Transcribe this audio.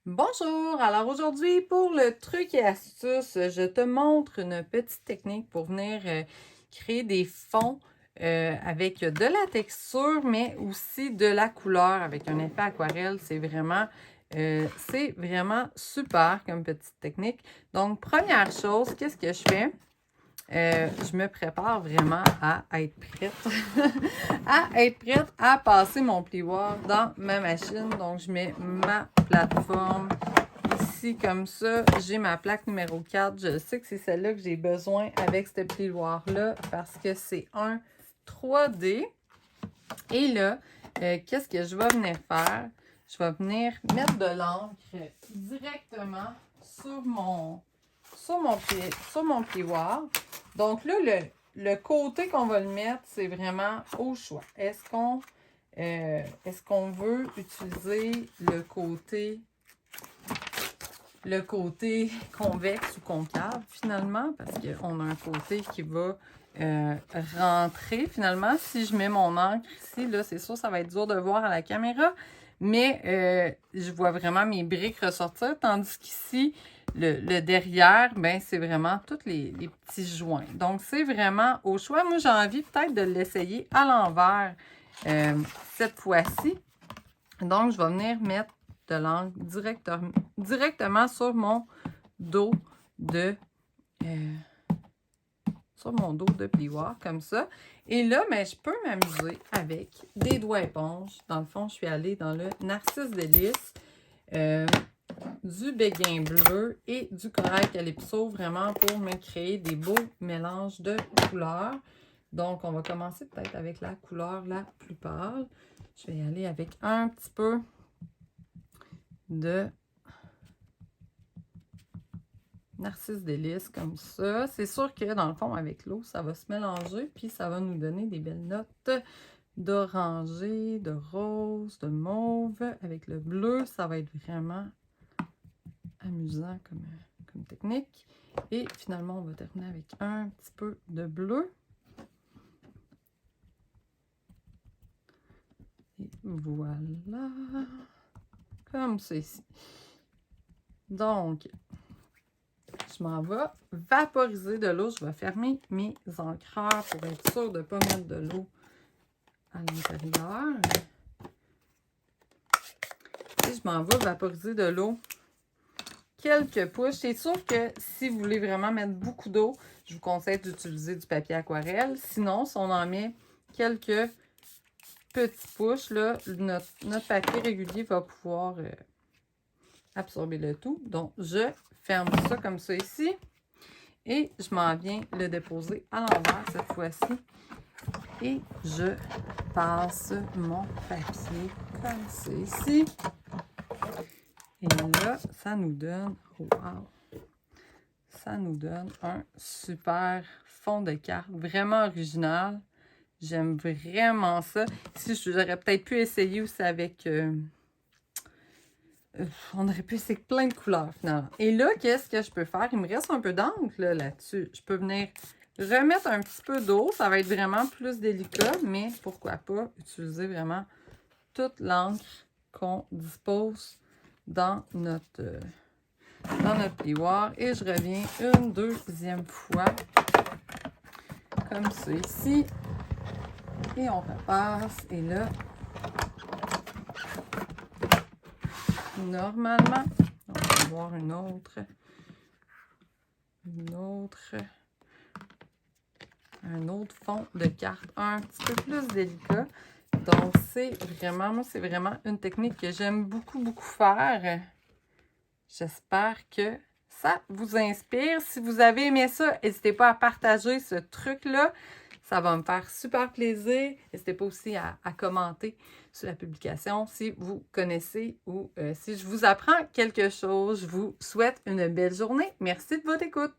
Bonjour! Alors aujourd'hui, pour le truc et astuce, je te montre une petite technique pour venir créer des fonds avec de la texture, mais aussi de la couleur avec un effet aquarelle. C'est vraiment super comme petite technique. Donc, première chose, qu'est-ce que je fais? Je me prépare vraiment à être prête, à passer mon plioir dans ma machine. Donc, je mets ma plateforme ici comme ça. J'ai ma plaque numéro 4. Je sais que c'est celle-là que j'ai besoin avec ce plioir-là parce que c'est un 3D. Et là, qu'est-ce que je vais venir faire? Je vais venir mettre de l'encre directement sur mon plioir. Donc là, le côté qu'on va le mettre, c'est vraiment au choix. Est-ce qu'on veut utiliser le côté convexe ou concave finalement? Parce qu'on a un côté qui va rentrer finalement. Si je mets mon encre ici, là, c'est sûr ça va être dur de voir à la caméra. Mais je vois vraiment mes briques ressortir, tandis qu'ici, le derrière, ben c'est vraiment tous les petits joints. Donc, c'est vraiment au choix. Moi, j'ai envie peut-être de l'essayer à l'envers cette fois-ci. Donc, je vais venir mettre de l'encre directement sur mon dos de plioir, comme ça. Et là, ben, je peux m'amuser avec des doigts éponges. Dans le fond, je suis allée dans le Narcisse Délice, du béguin bleu et du corail calypso, vraiment pour me créer des beaux mélanges de couleurs. Donc, on va commencer peut-être avec la couleur la plus pâle. Je vais y aller avec un petit peu de Narcisse Délice comme ça. C'est sûr que dans le fond, avec l'eau, ça va se mélanger, puis ça va nous donner des belles notes d'oranger, de rose, de mauve. Avec le bleu, ça va être vraiment amusant comme technique. Et finalement, on va terminer avec un petit peu de bleu. Et voilà, comme ceci. Donc, je m'en vais vaporiser de l'eau. Je vais fermer mes encreurs pour être sûr de ne pas mettre de l'eau à l'intérieur. Et je m'en vais vaporiser de l'eau quelques pouces. C'est sûr que si vous voulez vraiment mettre beaucoup d'eau, je vous conseille d'utiliser du papier aquarelle. Sinon, si on en met quelques petits pouces, là, notre papier régulier va pouvoir absorber le tout. Donc, je ferme ça comme ça ici. Et je m'en viens le déposer à l'envers cette fois-ci. Et je passe mon papier comme ça ici. Et là, ça nous donne, wow, ça nous donne un super fond de carte, vraiment original. J'aime vraiment ça. Ici, j'aurais peut-être pu essayer aussi avec... on aurait pu essayer plein de couleurs, finalement. Et là, qu'est-ce que je peux faire? Il me reste un peu d'encre là-dessus. Je peux venir remettre un petit peu d'eau. Ça va être vraiment plus délicat, mais pourquoi pas utiliser vraiment toute l'encre qu'on dispose dans notre plioir. Et je reviens une deuxième fois, comme ça ici. Et on repasse. Et là, normalement, on va avoir un autre fond de carte un petit peu plus délicat. Donc, moi, c'est vraiment une technique que j'aime beaucoup, beaucoup faire. J'espère que ça vous inspire. Si vous avez aimé ça, n'hésitez pas à partager ce truc-là. Ça va me faire super plaisir. N'hésitez pas aussi à commenter sur la publication si vous connaissez ou si je vous apprends quelque chose. Je vous souhaite une belle journée. Merci de votre écoute.